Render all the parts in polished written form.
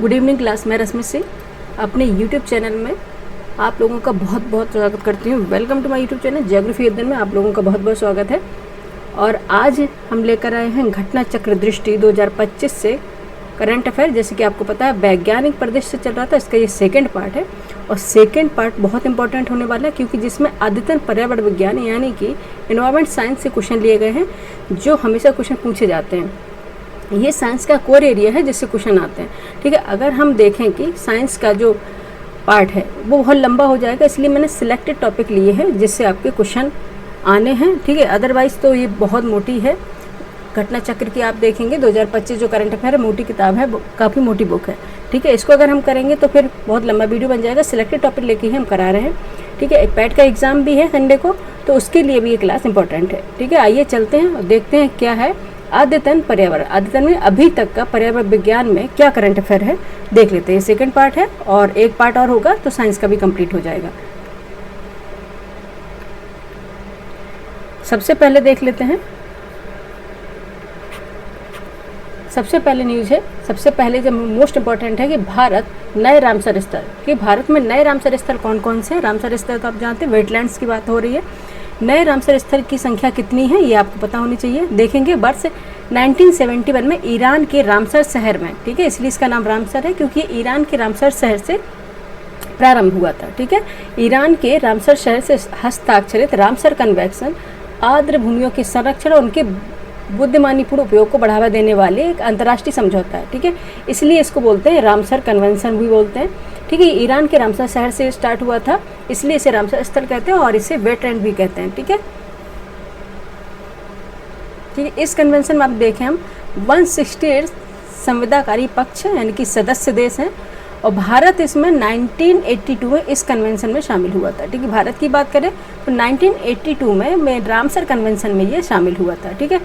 Good evening class, मैं रश्मि सिंह अपने YouTube channel में आप लोगों का बहुत बहुत स्वागत करती हूँ। Welcome to my YouTube channel geography अध्ययन में आप लोगों का बहुत बहुत स्वागत है। और आज हम लेकर आए हैं घटना चक्र दृष्टि 2025 से करंट अफेयर। जैसे कि आपको पता है वैज्ञानिक परिदृश्य से चल रहा था, इसका ये सेकेंड पार्ट है और सेकेंड पार्ट बहुत इंपॉर्टेंट होने वाला है क्योंकि जिसमें आदतन पर्यावरण विज्ञान यानी कि एनवायरमेंट साइंस से क्वेश्चन लिए गए हैं जो हमेशा क्वेश्चन पूछे जाते हैं। ये साइंस का कोर एरिया है जिससे क्वेश्चन आते हैं। ठीक है, अगर हम देखें कि साइंस का जो पार्ट है वो बहुत लंबा हो जाएगा, इसलिए मैंने सिलेक्टेड टॉपिक लिए हैं जिससे आपके क्वेश्चन आने हैं। ठीक है, अदरवाइज़ तो ये बहुत मोटी है। घटना चक्र की आप देखेंगे 2025 जो करंट अफेयर है, मोटी किताब है, काफ़ी मोटी बुक है। ठीक है, इसको अगर हम करेंगे तो फिर बहुत लंबा वीडियो बन जाएगा। सिलेक्टेड टॉपिक लेके ही हम करा रहे हैं। ठीक है, एक पैट का एग्ज़ाम भी है संडे को, तो उसके लिए भी ये क्लास इंपॉर्टेंट है। ठीक है, आइए चलते हैं और देखते हैं क्या है आद्यतन पर्यावरण। आद्यतन में अभी तक का पर्यावरण विज्ञान में क्या करंट अफेयर है देख लेते हैं। सेकंड पार्ट है और एक पार्ट और होगा तो साइंस का भी कंप्लीट हो जाएगा। सबसे पहले देख लेते हैं, सबसे पहले न्यूज़ है, सबसे पहले जो मोस्ट इम्पॉर्टेंट है कि भारत नए रामसर स्थल, कि भारत में नए रामसर स्थल कौन कौन से हैं। रामसर स्थल तो आप जानते हैं वेटलैंड्स की बात हो रही है। नए रामसर स्थल की संख्या कितनी है ये आपको पता होनी चाहिए। देखेंगे वर्ष 1971 में ईरान के रामसर शहर में, ठीक है, इसलिए इसका नाम रामसर है क्योंकि ईरान के रामसर शहर से प्रारंभ हुआ था। ठीक है, ईरान के रामसर शहर से हस्ताक्षरित रामसर कन्वेंशन आर्द्र भूमियों के संरक्षण और उनके बुद्धिमानीपूर्ण उपयोग को बढ़ावा देने वाले एक अंतर्राष्ट्रीय समझौता है। ठीक है, इसलिए इसको बोलते हैं रामसर कन्वेंशन भी बोलते हैं। ठीक है, ईरान के रामसर शहर से स्टार्ट हुआ था, इसलिए इसे रामसर स्थल कहते हैं और इसे वेटलैंड भी कहते हैं। ठीक है, ठीक है, इस कन्वेंशन में आप देखें हम 168 संविदाकारी पक्ष यानी कि सदस्य देश हैं और भारत इसमें 1982 में इस कन्वेंशन में शामिल हुआ था। ठीक है, भारत की बात करें तो 1982 में रामसर कन्वेंशन में ये शामिल हुआ था। ठीक है,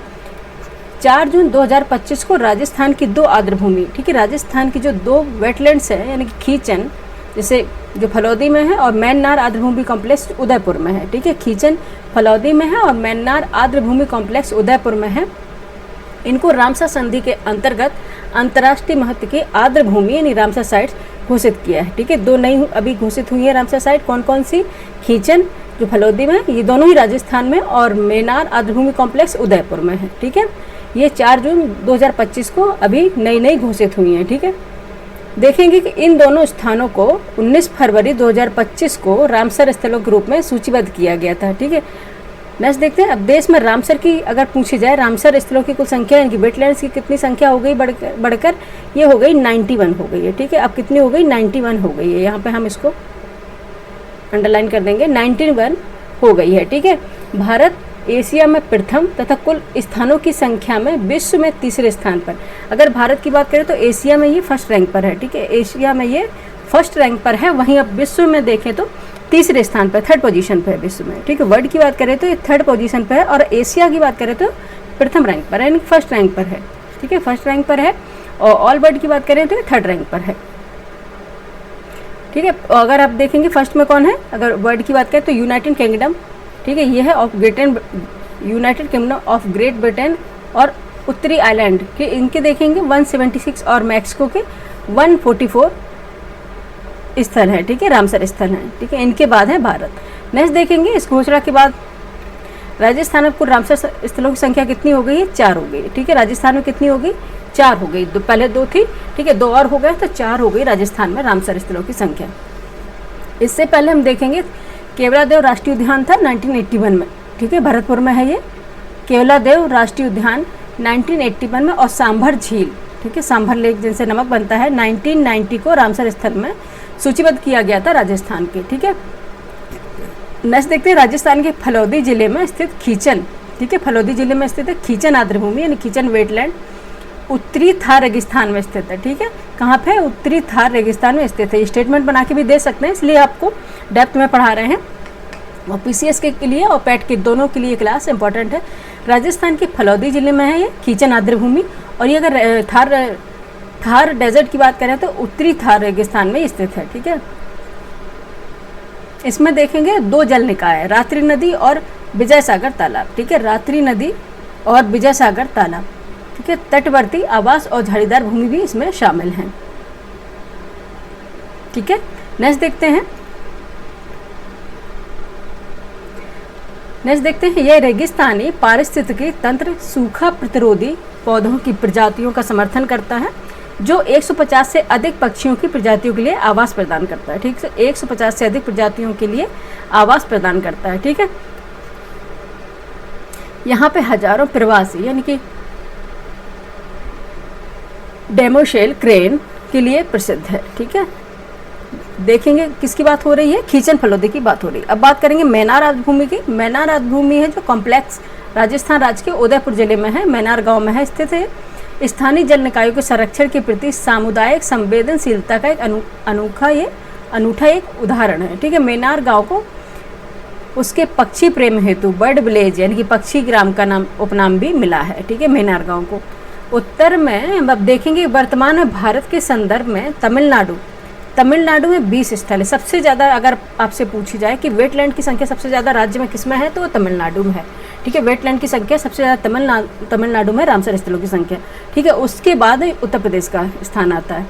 4 जून 2025 को राजस्थान की 2 आर्द्रभूमि, ठीक है, राजस्थान की जो 2 वेटलैंड्स है यानी कि खींचन जैसे जो फलौदी में है और मैन्नार आर्द्रभूमि कॉम्प्लेक्स उदयपुर में है। ठीक है, खींचन फलौदी में है और मैन्नार आर्द्रभूमि कॉम्प्लेक्स उदयपुर में है। इनको रामसर संधि के अंतर्गत अंतर्राष्ट्रीय महत्व की आर्द्रभूमि यानी रामसर साइट्स घोषित किया है। ठीक है, 2 नई अभी घोषित हुई है रामसर साइट। कौन कौन सी? खींचन जो फलौदी में, ये दोनों ही राजस्थान में, और मैन्नार आर्द्रभूमि कॉम्प्लेक्स उदयपुर में है। ठीक है, ये 4 जून 2025 को अभी नई घोषित हुई हैं। ठीक है, देखेंगे कि इन दोनों स्थानों को 19 फरवरी 2025 को रामसर स्थलों के रूप में सूचीबद्ध किया गया था। ठीक है, नेक्स्ट देखते हैं। अब देश में रामसर की अगर पूछी जाए, रामसर स्थलों की कुल संख्या यानी कि वेटलैंड्स की कितनी संख्या हो गई बढ़कर ये हो गई 91 हो गई है। ठीक है, अब कितनी हो गई? 91 हो गई है। यहाँ पे हम इसको अंडरलाइन कर देंगे, 91 हो गई है। ठीक है, भारत एशिया में प्रथम तथा कुल स्थानों की संख्या में विश्व में तीसरे स्थान पर। अगर भारत की बात करें तो एशिया में ये फर्स्ट रैंक पर है। ठीक है, एशिया में ये फर्स्ट रैंक पर है, वहीं अब विश्व में देखें तो तीसरे स्थान पर, 3rd पोजीशन पर है विश्व में। ठीक है, वर्ल्ड की बात करें तो ये 3rd पोजीशन पर है और एशिया की बात करें तो प्रथम रैंक पर है यानी फर्स्ट रैंक पर है। ठीक है, फर्स्ट रैंक पर है और ऑल वर्ल्ड की बात करें तो ये 3rd रैंक पर है। ठीक है, अगर आप देखेंगे फर्स्ट में कौन है, अगर वर्ल्ड की बात करें तो यूनाइटेड किंगडम। ठीक है, ये है of Britain, United kingdom of great Britain और उत्तरी आयरलैंड के, इनके देखेंगे 176 और मैक्सिको के 144 स्थल है। ठीक है, रामसर स्थल हैं। ठीक है, इनके बाद है भारत। नेक्स्ट देखेंगे, इस घोषणा के बाद राजस्थान में कुल रामसर स्थलों की संख्या कितनी हो गई है? 4 हो गई। ठीक है, राजस्थान में कितनी हो गई? 4 हो गई। पहले 2 थी, ठीक है, 2 और हो गए तो 4 हो गई राजस्थान में रामसर स्थलों की संख्या। इससे पहले हम देखेंगे केवलादेव राष्ट्रीय उद्यान था 1981 में। ठीक है, भरतपुर में है ये केवलादेव राष्ट्रीय उद्यान 1981 में, और सांभर झील, ठीक है, सांभर लेक जिनसे नमक बनता है, 1990 को रामसर स्थल में सूचीबद्ध किया गया था राजस्थान के। ठीक है, नेक्स्ट देखते हैं राजस्थान के फलौदी जिले में स्थित खींचन। ठीक है, फलौदी जिले में स्थित है खींचन आर्द्रभूमि यानी खींचन वेटलैंड उत्तरी थार रेगिस्तान में स्थित है। ठीक है, कहाँ पे? उत्तरी थार रेगिस्तान में स्थित है। स्टेटमेंट बना के भी दे सकते हैं, इसलिए आपको डेप्थ में पढ़ा रहे हैं। और पीसीएस के लिए और पैट के दोनों के लिए क्लास इंपॉर्टेंट है। राजस्थान के फलौदी जिले में है ये खींचन आर्द्रभूमि, और ये अगर थार डेजर्ट की बात करें तो उत्तरी थार रेगिस्तान में स्थित है। ठीक है, इसमें देखेंगे 2 जल निकाय, रात्रि नदी और विजय सागर तालाब। ठीक है, रात्रि नदी और विजय सागर तालाब। ठीक है, तटवर्ती आवास और झाड़ीदार भूमि भी इसमें शामिल हैं। ठीक है, नेक्स्ट देखते हैं। ये रेगिस्तानी पारिस्थितिकी तंत्र सूखा प्रतिरोधी पौधों की प्रजातियों का समर्थन करता है, जो 150 से अधिक पक्षियों की प्रजातियों के लिए आवास प्रदान करता है। ठीक है, 150 से अधिक प्रजातियों के लिए आवास प्रदान करता है। ठीक है, यहाँ पे हजारों प्रवासी यानी कि डेमोशेल क्रेन के लिए प्रसिद्ध है। ठीक है, देखेंगे किसकी बात हो रही है, खींचन फलोदी की बात हो रही है। अब बात करेंगे मैनार राजभूमि की। मैनार राजभूमि है जो कॉम्प्लेक्स राजस्थान राज्य के उदयपुर जिले में है, मैनार गांव में है स्थित है। स्थानीय जल निकायों के संरक्षण के प्रति सामुदायिक संवेदनशीलता का एक अनूठा एक उदाहरण है। ठीक है, मैनार गांव को उसके पक्षी प्रेम हेतु बर्ड विलेज यानी कि पक्षी ग्राम का नाम उपनाम भी मिला है। ठीक है, मैनार गांव को। उत्तर में अब देखेंगे वर्तमान में भारत के संदर्भ में तमिलनाडु में 20 स्थल है। सबसे ज़्यादा अगर आपसे पूछी जाए कि वेटलैंड की संख्या सबसे ज़्यादा राज्य में किस में है, तो वो तमिलनाडु में है। ठीक है, वेटलैंड की संख्या सबसे ज़्यादा तमिलनाडु में, रामसर स्थलों की संख्या। ठीक है, उसके बाद उत्तर प्रदेश का स्थान आता है।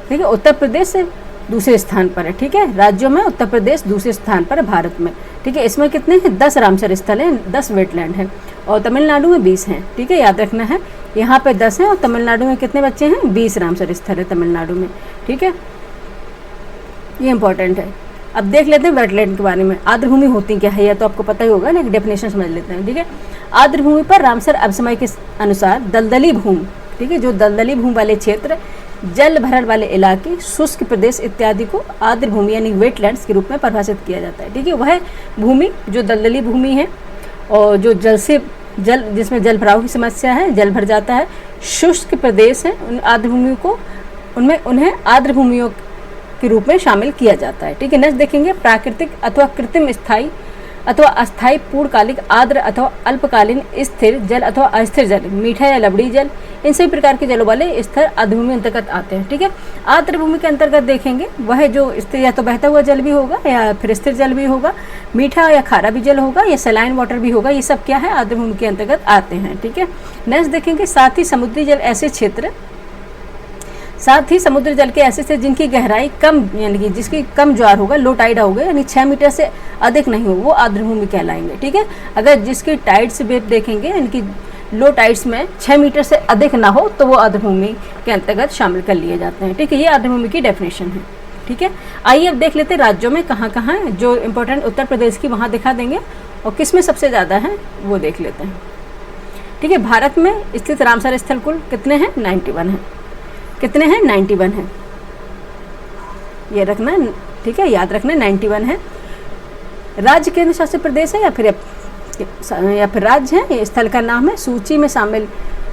ठीक है, उत्तर प्रदेश दूसरे स्थान पर है। ठीक है, राज्यों में उत्तर प्रदेश दूसरे स्थान पर है भारत में। ठीक है, इसमें कितने हैं, 10 रामसर स्थल हैं, 10 वेटलैंड हैं, और तमिलनाडु में 20 हैं। ठीक है, याद रखना है, यहाँ पे 10 हैं और तमिलनाडु में कितने बच्चे हैं, 20 रामसर स्थल है तमिलनाडु में। ठीक है, ये इंपॉर्टेंट है। अब देख लेते हैं वेटलैंड के बारे में। आर्द्रभूमि होती क्या है, यह तो आपको पता ही होगा, लेकिन डेफिनेशन समझ लेते हैं। ठीक है, आर्द्रभूमि पर रामसर अभिसमय के अनुसार दलदली भूमि, ठीक है, जो दलदली भूमि वाले क्षेत्र, जल भरण वाले इलाके, शुष्क प्रदेश इत्यादि को आर्द्रभूमि यानी वेटलैंड्स के रूप में परिभाषित किया जाता है। ठीक है, वह भूमि जो दलदली भूमि है और जो जिसमें जल भराव की समस्या है, जल भर जाता है, शुष्क प्रदेश है, उन आर्द्रभूमियों को उन्हें आर्द्रभूमियों के रूप में शामिल किया जाता है। ठीक है, नेक्स्ट देखेंगे प्राकृतिक अथवा कृत्रिम स्थायी अथवा अस्थायी पूर्णकालिक आर्द्र अथवा अल्पकालीन स्थिर जल अथवा अस्थिर जल, मीठा या लवड़ी जल, इन सभी प्रकार के जलों वाले स्तर आर्द्रभूमि अंतर्गत आते हैं। ठीक है, आर्द्रभूमि के अंतर्गत देखेंगे वह जो स्थिर या तो बहता हुआ जल भी होगा या फिर स्थिर जल भी होगा, मीठा या खारा भी जल होगा या सलाइन वाटर भी होगा, ये सब क्या है, आर्द्रभूमि के अंतर्गत आते हैं। ठीक है, नेक्स्ट देखेंगे साथ ही समुद्री जल के ऐसे क्षेत्र जिनकी गहराई कम यानी कि जिसकी कम ज्वार होगा, लो टाइड होगा, यानी 6 मीटर से अधिक नहीं हो, वो आर्द्रभूमि कहलाएंगे। ठीक है, अगर जिसकी टाइड्स वेव देखेंगे यानी कि लो टाइड्स में 6 मीटर से अधिक ना हो, तो वो आर्द्रभूमि के अंतर्गत शामिल कर लिए जाते हैं। ठीक है, ये आर्द्रभूमि की डेफिनेशन है। ठीक है, आइए अब देख लेते हैं राज्यों में कहाँ कहाँ है, जो इंपॉर्टेंट उत्तर प्रदेश की वहाँ दिखा देंगे और किस में सबसे ज़्यादा है वो देख लेते हैं। ठीक है, भारत में स्थित रामसर स्थल कुल कितने हैं, 91 हैं। कितने हैं, 91 हैं, ये रखना। ठीक है, याद रखना 91 है। राज्य केंद्र शासित प्रदेश है या फिर राज्य है, ये स्थल का नाम है। सूची में शामिल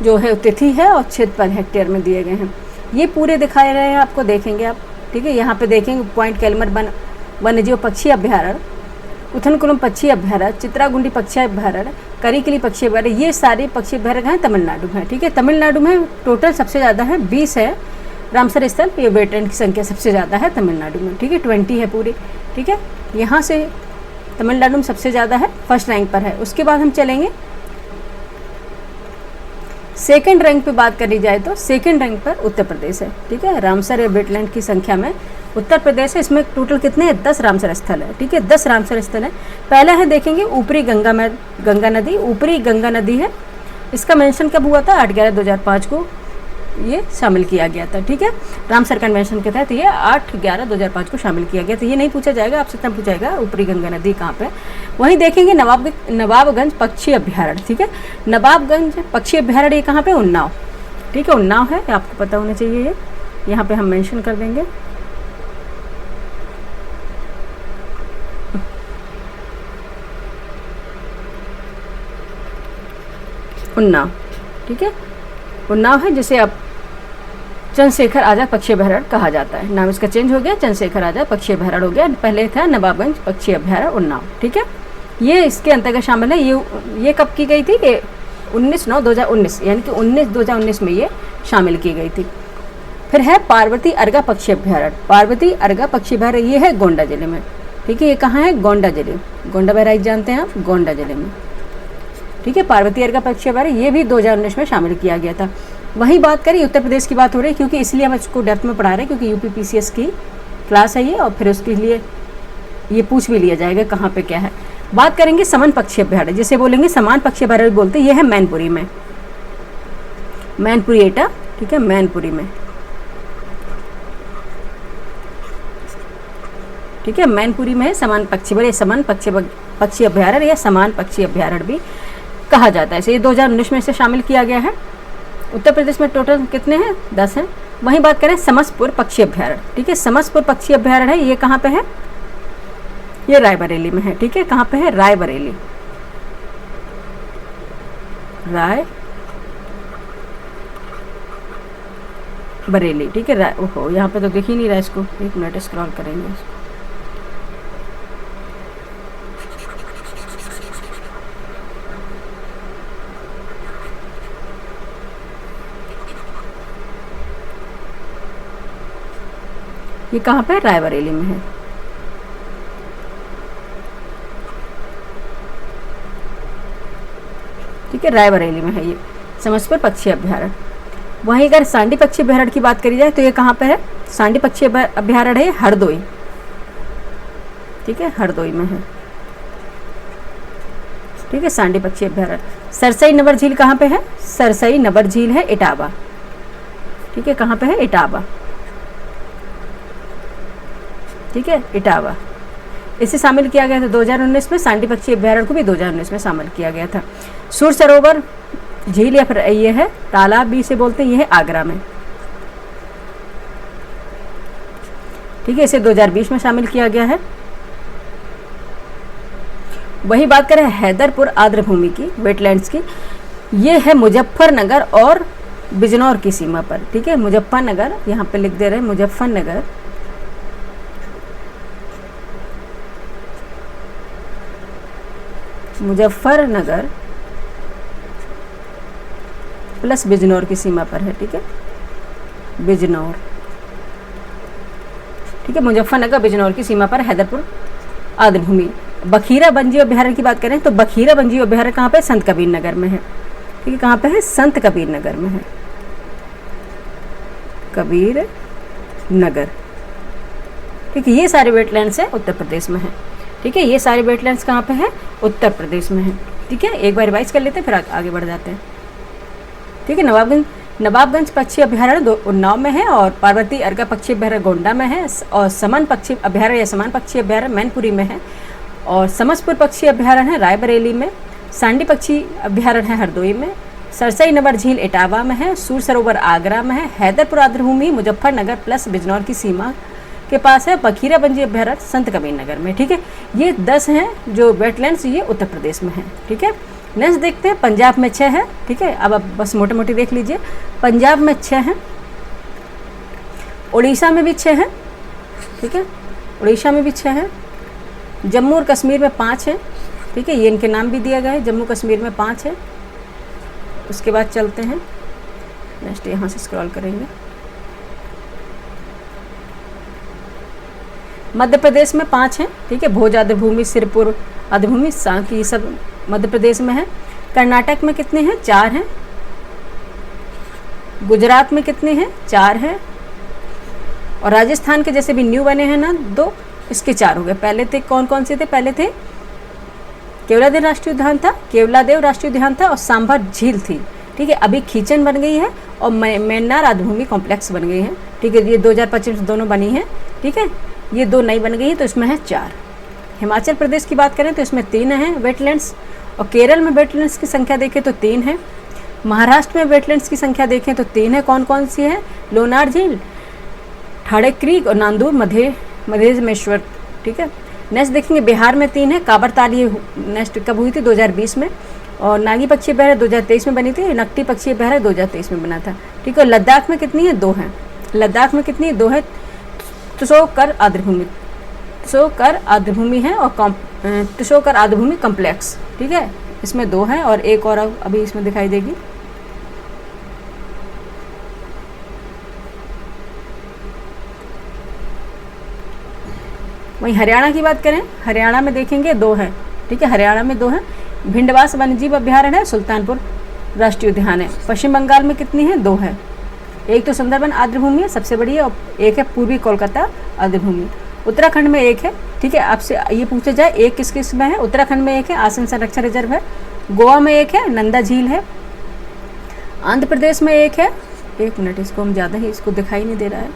जो है तिथि है और क्षेत्रफल हेक्टेयर में दिए गए हैं। ये पूरे दिखाए रहे हैं आपको, देखेंगे आप। ठीक है, यहाँ पे देखेंगे पॉइंट कैलमर वन्यजीव पक्षी अभ्यारण्य, उथनकुलम पक्षी अभ्यारण्य, चित्रागुंडी पक्षी अभ्यारण्य, करिकली पक्षी अभ्यारण्य, ये सारे पक्षी अभ्यारण्य हैं तमिलनाडु में। ठीक है, तमिलनाडु में टोटल सबसे ज़्यादा है, 20 है रामसर स्थल, ये वेटलैंड की संख्या सबसे ज़्यादा है तमिलनाडु में। ठीक है, 20 है पूरी। ठीक है, यहाँ से तमिलनाडु में सबसे ज़्यादा है, फर्स्ट रैंक पर है। उसके बाद हम चलेंगे सेकंड रैंक पे बात करी जाए तो सेकंड रैंक पर उत्तर प्रदेश है। ठीक है, रामसर या वेटलैंड की संख्या में उत्तर प्रदेश है। इसमें टोटल कितने हैं, 10 रामसर स्थल है। ठीक है, 10 रामसर स्थल है। पहला है देखेंगे ऊपरी गंगा नदी, ऊपरी गंगा नदी है। इसका मेंशन कब हुआ था, 8/11/2005 को ये शामिल किया गया था। ठीक है, रामसर कन्वेंशन के तहत ये 8/11/2005 को शामिल किया गया था। ये नहीं पूछा जाएगा आपसे, तब पूछाएगा ऊपरी गंगा नदी कहाँ पे। वहीं देखेंगे नवाबगंज पक्षी अभ्यारण्य। ठीक है, नवाबगंज पक्षी अभ्यारण्य ये कहाँ पे, उन्नाव। ठीक है, उन्नाव है, आपको पता होना चाहिए ये, यहाँ पे हम मेंशन कर देंगे। उन्नाव, ठीक है, उन्नाव है जिसे अब चंद्रशेखर आज़ाद पक्षी अभ्यारण्य कहा जाता है। नाम इसका चेंज हो गया, चंद्रशेखर आज़ाद पक्षी अभ्यारण्य हो गया। पहले था नवाबगंज पक्षी अभ्यारण्य उन्नाव। ठीक है, ये इसके अंतर्गत शामिल है। ये कब की गई थी, ये 19/9/2019 यानी कि 19/2019 में ये शामिल की गई थी। फिर है पार्वती अर्गा पक्षी अभ्यारण्य। पार्वती अर्गा पक्षी अभ्यारण्य ये है गोंडा जिले में। ठीक है, ये कहाँ है, गोंडा जिले, गोंडा बहराइच जानते हैं आप, गोंडा जिले में। ठीक है, पार्वती अर्गा पक्षी अभ्यारण्य ये भी 2019 में शामिल किया गया था। वही बात करें उत्तर प्रदेश की बात हो रही है, क्योंकि इसलिए हम इसको डेप्थ में पढ़ा रहे हैं, क्योंकि यूपीपीसीएस की क्लास है ये, और फिर उसके लिए ये पूछ भी लिया जाएगा कहाँ पे क्या है। बात करेंगे समन पक्षी अभ्यारण्य, जिसे बोलेंगे समान पक्षी अभ्यारण्य बोलते हैं। ये है मैनपुरी में, मैनपुरी एटा, ठीक है, मैनपुरी में, ठीक है, मैनपुरी में है समान पक्षी, बड़े समान पक्षी अभ्यारण्य या समान पक्षी अभ्यारण्य भी कहा जाता है। इसे ये 2019 में इसे शामिल किया गया है। उत्तर प्रदेश में टोटल कितने हैं? 10 हैं। वहीं बात करें समसपुर पक्षी अभ्यारण्य, ठीक है, समसपुर पक्षी अभ्यारण्य है, ये कहाँ पे है? ये रायबरेली में है, ठीक है, कहाँ पे है? रायबरेली, रायबरेली, ठीक है। ओहो, यहाँ पे तो दिख ही नहीं रहा इसको, एक मिनट स्क्रॉल करेंगे इसको। ये कहाँ पे? रायबरेली में है, ठीक है, रायबरेली में है ये समसपुर पक्षी अभ्यारण्य। वहीं अगर सांडी पक्षी अभ्यारण्य की बात करी जाए तो ये कहाँ पे है? सांडी पक्षी अभ्यारण्य है हरदोई, ठीक है, हरदोई में है, ठीक है, सांडी पक्षी अभ्यारण्य। सरसई नबर झील कहाँ पे है? सरसई नबर झील है इटावा, ठीक है, कहाँ पे है? इटावा, ठीक है, इटावा। इसे शामिल किया गया था 2019 में, सांडी पक्षी अभ्यारण्य को भी 2019 में शामिल किया गया था। सूर सरोवर झील या फिर ये है तालाब भी इसे बोलते हैं, ये है आगरा में, ठीक है, इसे 2020 में शामिल किया गया है। वही बात करें हैदरपुर आर्द्रभूमि की, वेटलैंड्स की, ये है मुजफ्फरनगर और बिजनौर की सीमा पर, ठीक है, मुजफ्फरनगर, यहाँ पे लिख दे रहे हैं मुजफ्फरनगर, मुजफ्फरनगर प्लस बिजनौर की सीमा पर है, ठीक है, बिजनौर, ठीक है, मुजफ्फरनगर बिजनौर की सीमा पर हैदरपुर आर्द्रभूमि। बखीरा वन्यजीव अभ्यारण्य की बात करें तो बखीरा वन्यजीव अभ्यारण्य कहाँ पे? संत कबीर नगर में है, ठीक है, कहाँ पे है? संत कबीर नगर में है, कबीर नगर, ठीक है। ये सारे वेटलैंड्स है उत्तर प्रदेश में है, ठीक है, ये सारे वेटलैंड्स कहाँ पे है? उत्तर प्रदेश में है, ठीक है। एक बार रिवाइज कर लेते हैं, फिर आगे बढ़ जाते हैं, ठीक है। नवाबगंज पक्षी अभ्यारण्य उन्नाव में है, और पार्वती अर्का पक्षी अभ्यारण्य गोंडा में है, और समन पक्षी अभ्यारण्य या समान पक्षी अभ्यारण्य मैनपुरी में है, और समसपुर पक्षी अभ्यारण्य है रायबरेली में, सांडी पक्षी अभ्यारण्य है हरदोई में, सरसई नबर झील इटावा में है, सूर सरोवर आगरा में है, हैदरपुर आर्द्रभूमि मुजफ्फरनगर प्लस बिजनौर की सीमा के पास है, बखीरा वन्यजीव अभ्यारण्य संत कबीर नगर में, ठीक है। ये 10 हैं जो वेटलैंड्स, ये उत्तर प्रदेश में हैं, ठीक है। नेक्स्ट देखते हैं, पंजाब में 6 हैं, ठीक है। अब आप बस मोटे मोटे देख लीजिए, पंजाब में 6 हैं, उड़ीसा में भी 6 हैं, ठीक है, उड़ीसा में भी 6 हैं, जम्मू और कश्मीर में 5 हैं, ठीक है, ये इनके नाम भी दिया गया है, जम्मू कश्मीर में 5 है। उसके बाद चलते हैं नेक्स्ट, यहाँ से स्क्रॉल करेंगे, मध्य प्रदेश में 5 हैं, ठीक है, भोज आर्द्रभूमि, सिरपुर आर्द्रभूमि, सांकी, ये सब मध्य प्रदेश में है। कर्नाटक में कितने हैं? 4 हैं। गुजरात में कितने हैं? 4 हैं। और राजस्थान के जैसे भी न्यू बने हैं ना 2, इसके 4 हो गए। पहले थे कौन कौन से थे? पहले थे केवलादेव राष्ट्रीय उद्यान था, केवलादेव राष्ट्रीय उद्यान था, और सांभर झील थी, ठीक है। अभी खींचन बन गई है और मेन्नार आर्द्रभूमि कॉम्प्लेक्स बन गई है, ठीक है। ये 2025 दोनों बनी है, ठीक है। ये 2 नई बन गई है, तो इसमें है 4। हिमाचल प्रदेश की बात करें तो इसमें 3 हैं वेटलैंड्स, और केरल में वेटलैंड्स की संख्या देखें तो 3 है। महाराष्ट्र में वेटलैंड्स की संख्या देखें तो 3 है। कौन कौन सी है? लोनार झील, ठाड़े क्रीक और नांदूर मधेश्वर, ठीक है। नेक्स्ट देखेंगे बिहार में 3 है। काबर ये नेक्स्ट कब हुई थी? 2020 में। और नागी पक्षी अभ्यारण्य 2023 में बनी थी। नकटी पक्षी अभ्यारण्य 2023 में बना था, ठीक है। लद्दाख में कितनी है? 2 हैं। लद्दाख में कितनी है? 2 है। तुषोकर आर्द्रभूमि है और तुषोकर आर्द्रभूमि कॉम्प्लेक्स, ठीक है, इसमें 2 हैं। और एक और अभी इसमें दिखाई देगी, वहीं हरियाणा की बात करें, हरियाणा में देखेंगे 2 हैं, ठीक है। हरियाणा में 2 हैं। भिंडवास वन्यजीव अभ्यारण्य है सुल्तानपुर राष्ट्रीय उद्यान है। पश्चिम बंगाल में कितनी है? 2 है। एक तो सुंदरबन आर्द्रभूमि है सबसे बड़ी है, और एक है पूर्वी कोलकाता आर्द्रभूमि। उत्तराखंड में एक है, ठीक है। आपसे ये पूछा जाए एक किस किस में है? उत्तराखंड में एक है, आसन संरक्षण रिजर्व है। गोवा में एक है, नंदा झील है। आंध्र प्रदेश में एक है, एक मिनट, इसको हम ज़्यादा ही, इसको दिखाई नहीं दे रहा है,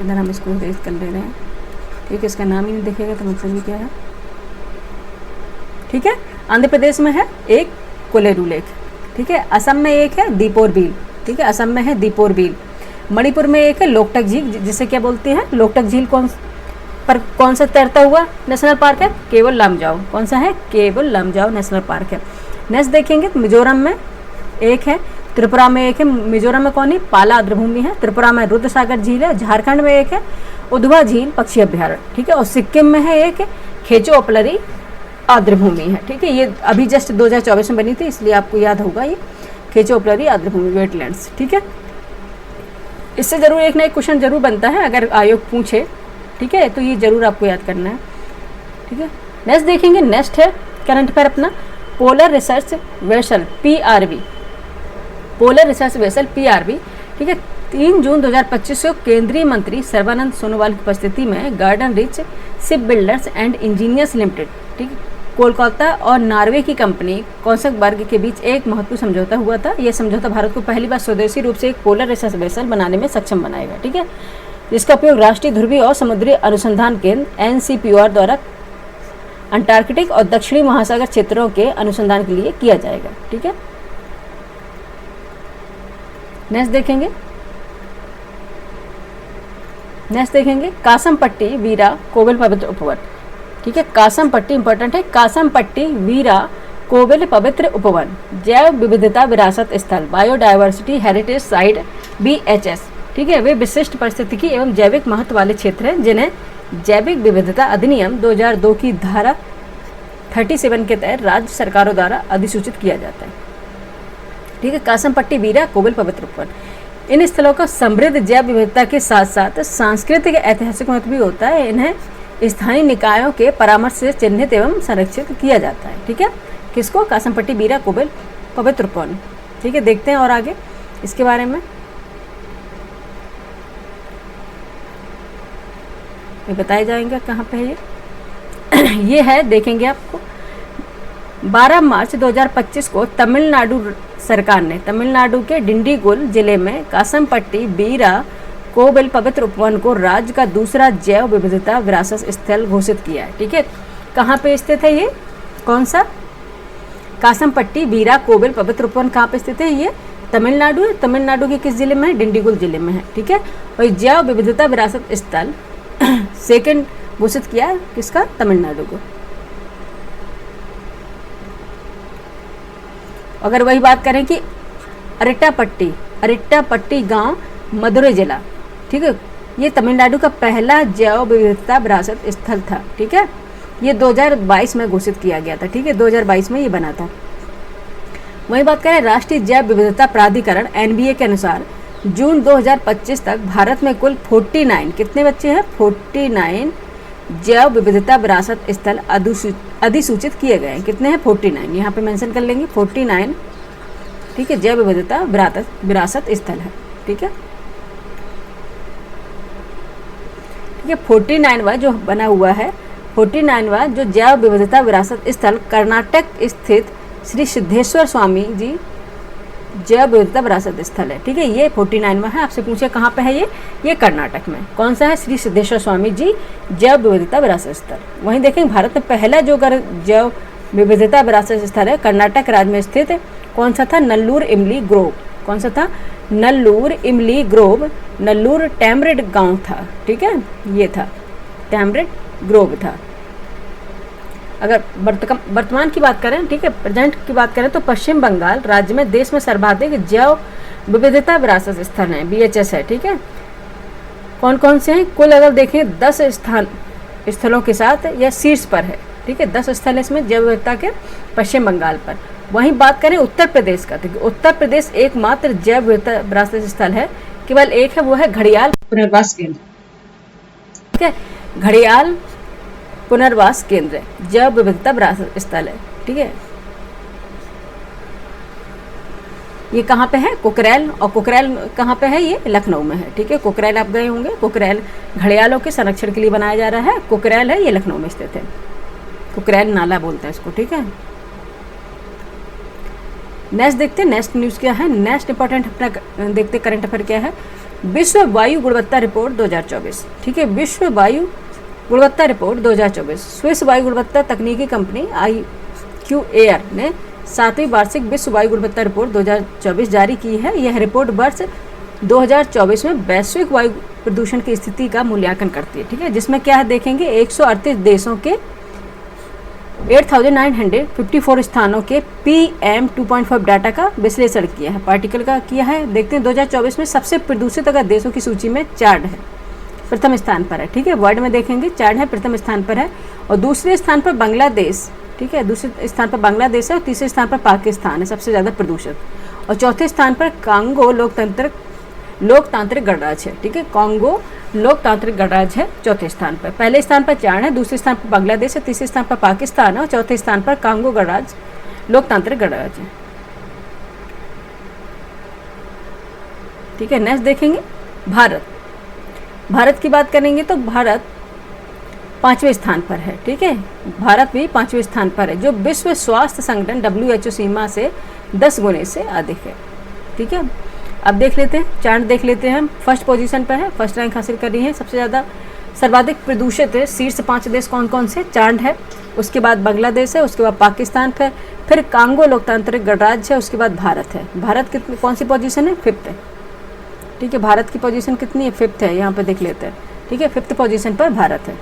इधर हम इसको रेज कर ले रहे हैं, ठीक है। इसका नाम ही नहीं दिखेगा तो मतलब भी क्या है, ठीक है। आंध्र प्रदेश में है एक कोलेरू लेक, ठीक है। असम में एक है दीपोर बील, ठीक है, असम में है दीपोर बील। मणिपुर में एक है लोकटक झील, जिसे क्या बोलते हैं? लोकटक झील। कौन सा तैरता हुआ नेशनल पार्क है? केवल लामजाओ। कौन सा है? केवल लामजाओ नेशनल पार्क है। नेक्स्ट देखेंगे मिजोरम में एक है, त्रिपुरा में एक है। मिजोरम में कौन है? पाला आर्द्रभूमि है। त्रिपुरा में रुद्रसागर झील है। झारखंड में एक है उधवा झील पक्षी अभ्यारण्य, ठीक है। और सिक्किम में है एक खेचो अपलरी आर्द्रभूमि है, ठीक है। ये अभी जस्ट 2024 में बनी थी, इसलिए आपको याद होगा ये खेचो अपलरी आर्द्रभूमि वेटलैंड्स, ठीक है। इससे जरूर एक ना एक क्वेश्चन जरूर बनता है अगर आयोग पूछे, ठीक है, तो ये जरूर आपको याद करना है, ठीक है। नेक्स्ट देखेंगे, नेक्स्ट है करंट अफेयर अपना polar research vessel PRV, polar research vessel PRV, ठीक है। 3 जून 2025 को केंद्रीय मंत्री सर्बानंद सोनोवाल की उपस्थिति में garden rich ship builders and engineers limited, ठीक है, कोलकाता और नॉर्वे की कंपनी कॉन्सबर्ग के बीच एक महत्वपूर्ण समझौता हुआ था। यह समझौता भारत को पहली बार स्वदेशी रूप से एक पोलर रिसर्च वेसल बनाने में सक्षम बनाएगा, ठीक है। जिसका उपयोग राष्ट्रीय ध्रुवीय और समुद्री अनुसंधान केंद्र NCPOR द्वारा अंटार्कटिक और दक्षिणी महासागर क्षेत्रों के अनुसंधान के लिए किया जाएगा, ठीक है। नेक्स्ट देखेंगे कासमपट्टी वीरा कोविल पवित्र उपवन, ठीक है। कासमपट्टी इंपॉर्टेंट है। कासमपट्टी वीरा कोविल पवित्र उपवन जैव विविधता विरासत स्थल बायोडायवर्सिटी हेरिटेज साइट BHS, ठीक है। वे विशिष्ट पारिस्थितिकी एवं जैविक महत्व वाले क्षेत्र हैं जिन्हें जैविक विविधता अधिनियम 2002 की धारा 37 के तहत राज्य सरकारों द्वारा अधिसूचित किया जाता है, ठीक है। कासमपट्टी वीरा कोविल पवित्र उपवन, इन स्थलों का समृद्ध जैव विविधता के साथ साथ सांस्कृतिक ऐतिहासिक महत्व भी होता है। इन्हें स्थानीय निकायों के परामर्श से चिन्हित एवं संरक्षित किया जाता है, ठीक है। किसको? कासमपट्टी वीरा कोविल पवित्र उपवन, ठीक है। देखते हैं और आगे इसके बारे में ये बताए जाएंगे कहाँ पे है ये ये है, देखेंगे आपको 12 मार्च 2025 को तमिलनाडु सरकार ने तमिलनाडु के डिंडीगुल जिले में कासमपट्टी वीरा कोविल पवित्र उपवन को राज्य का दूसरा जैव विविधता विरासत स्थल घोषित किया है, ठीक है। कहाँ पे स्थित है ये? कौन सा? कासमपट्टी वीरा कोविल पवित्र उपवन कहाँ पे स्थित है? ये तमिलनाडु है। तमिलनाडु के किस जिले में है? डिंडीगुल जिले में है, ठीक है। और जैव विविधता विरासत स्थल सेकंड घोषित किया है किसका? तमिलनाडु को। अगर वही बात करें कि अरिट्टापट्टी गांव मदुरै जिला, ठीक है, ये तमिलनाडु का पहला जैव विविधता विरासत स्थल था, ठीक है। ये 2022 में घोषित किया गया था, ठीक है, 2022 में ये बना था। वही बात करें राष्ट्रीय जैव विविधता प्राधिकरण NBA के अनुसार जून 2025 तक भारत में कुल 49 कितने बच्चे हैं? 49 जैव विविधता विरासत स्थल अधिसूचित किए गए हैं। कितने हैं? 49, यहाँ पे मेंशन कर लेंगे 49, ठीक है, जैव विविधता विरासत स्थल है, ठीक है। ठीक है, 49वां जो बना हुआ है, 49वां जो जैव विविधता विरासत स्थल कर्नाटक स्थित श्री सिद्धेश्वर स्वामी जी जैव विविधता विरासत स्थल है, ठीक है। ये 49वां है। आपसे पूछे कहाँ पे है ये कर्नाटक में। कौन सा है? श्री सिद्धेश्वर स्वामी जी जैव विविधता विरासत स्थल। वहीं देखेंगे भारत में पहला जो जैव विविधता विरासत स्थल है कर्नाटक राज्य में स्थित है। कौन सा था? नल्लूर इमली ग्रोव। कौन सा था? नल्लूर इमली ग्रोव। नल्लूर टैमरिड गांव था, ठीक है, ये था टैमरिड ग्रोव था। अगर वर्तमान की बात करें, ठीक है, प्रेजेंट की बात करें तो पश्चिम बंगाल राज्य में देश में सर्वाधिक जैव विविधता विरासत स्थल है, BHS है, ठीक है। कौन कौन से हैं? कुल अगर देखें 10 स्थलों के साथ यह शीर्ष पर है, ठीक है, 10 स्थल है इसमें जैव विविधता के पश्चिम बंगाल पर। वहीं बात करें उत्तर प्रदेश का, तो उत्तर प्रदेश एकमात्र जैव विविधता विरासत स्थल है, केवल एक है, वो है घड़ियाल पुनर्वास केंद्र, ठीक है, घड़ियाल पुनर्वास केंद्र जैव विविधता विरासत स्थल है, ठीक है। ये कहाँ पे है? कुकरेल। और कुकरेल कहाँ पे है? ये लखनऊ में है। ठीक है, कुकरेल आप गए होंगे। कुकरेल घड़ियालों के संरक्षण के लिए बनाया जा रहा है। कुकरेल है, ये लखनऊ में स्थित है। कुकरेल नाला बोलते हैं इसको। ठीक है, नेक्स्ट देखते हैं नेक्स्ट न्यूज़ क्या है। नेक्स्ट इंपॉर्टेंट अपना देखते करंट अफेयर क्या है। विश्व वायु गुणवत्ता रिपोर्ट 2024। ठीक है, विश्व वायु गुणवत्ता रिपोर्ट 2024 स्विस वायु गुणवत्ता तकनीकी कंपनी IQ एयर ने 7वीं वार्षिक विश्व वायु गुणवत्ता रिपोर्ट 2024 जारी की है। यह रिपोर्ट वर्ष 2024 में वैश्विक वायु प्रदूषण की स्थिति का मूल्यांकन करती है। ठीक है, जिसमें क्या है देखेंगे, 138 देशों के 8,954 स्थानों के PM 2.5 डाटा का विश्लेषण किया है, पार्टिकल का किया है। देखते हैं 2024 में सबसे प्रदूषित अगर देशों की सूची में चाड है, प्रथम स्थान पर है। ठीक है, वर्ल्ड में देखेंगे चाड है, प्रथम स्थान पर है। और दूसरे स्थान पर बांग्लादेश। ठीक है, दूसरे स्थान पर बांग्लादेश है और तीसरे स्थान पर पाकिस्तान है सबसे ज़्यादा प्रदूषित। और चौथे स्थान पर कांगो लोकतांत्रिक गणराज्य है। ठीक है, कांगो लोकतांत्रिक गणराज्य है चौथे स्थान पर। पहले स्थान पर चाड है, दूसरे स्थान पर बांग्लादेश है, तीसरे स्थान पर पाकिस्तान है और चौथे स्थान पर कांगो गणराज्य लोकतांत्रिक गणराज्य है। ठीक है, नेक्स्ट देखेंगे भारत। भारत की बात करेंगे तो भारत 5वें स्थान पर है। ठीक है, भारत भी 5वें स्थान पर है, जो विश्व स्वास्थ्य संगठन WHO सीमा से 10 गुने से अधिक है। ठीक है, अब देख लेते हैं चार्ट, देख लेते हैं। हम फर्स्ट पोजीशन पर है, फर्स्ट रैंक हासिल कर रही है। सबसे ज़्यादा सर्वाधिक प्रदूषित है शीर्ष 5 देश कौन कौन से? चार्ट है, उसके बाद बांग्लादेश है, उसके बाद पाकिस्तान है, फिर कांगो लोकतांत्रिक गणराज्य है, उसके बाद भारत है। भारत कितनी कौन सी पोजीशन है? 5th है। ठीक है, भारत की पोजीशन कितनी है? 5th है। यहाँ पे देख लेते हैं। ठीक है, 5th पोजीशन पर भारत है।